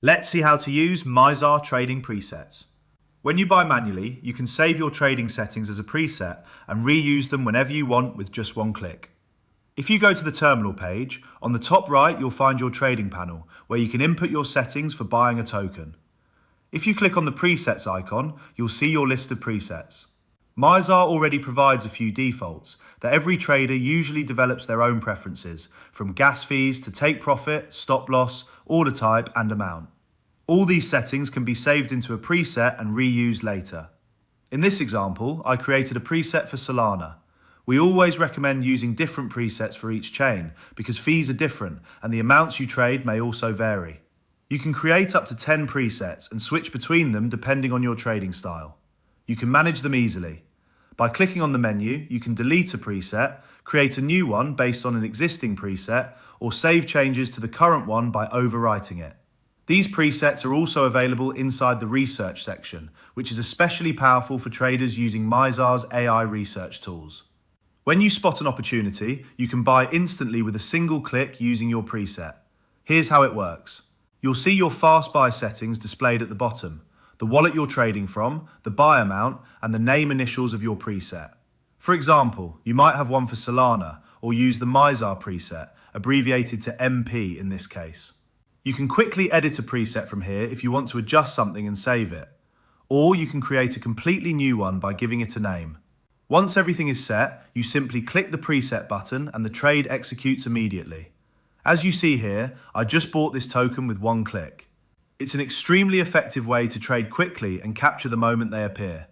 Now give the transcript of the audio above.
Let's see how to use Mizar trading presets. When you buy manually, you can save your trading settings as a preset and reuse them whenever you want with just one click. If you go to the terminal page, on the top right you'll find your trading panel where you can input your settings for buying a token. If you click on the presets icon, you'll see your list of presets. Mizar already provides a few defaults that every trader usually develops their own preferences, from gas fees to take profit, stop loss, order type and amount. All these settings can be saved into a preset and reused later. In this example, I created a preset for Solana. We always recommend using different presets for each chain because fees are different and the amounts you trade may also vary. You can create up to 10 presets and switch between them depending on your trading style. You can manage them easily. By clicking on the menu, you can delete a preset, create a new one based on an existing preset, or save changes to the current one by overwriting it. These presets are also available inside the research section, which is especially powerful for traders using Mizar's AI research tools. When you spot an opportunity, you can buy instantly with a single click using your preset. Here's how it works. You'll see your fast buy settings displayed at the bottom, the wallet you're trading from, the buy amount, and the name initials of your preset. For example, you might have one for Solana, or use the Mizar preset, abbreviated to MP in this case. You can quickly edit a preset from here if you want to adjust something and save it. Or you can create a completely new one by giving it a name. Once everything is set, you simply click the preset button and the trade executes immediately. As you see here, I just bought this token with one click. It's an extremely effective way to trade quickly and capture the moment they appear.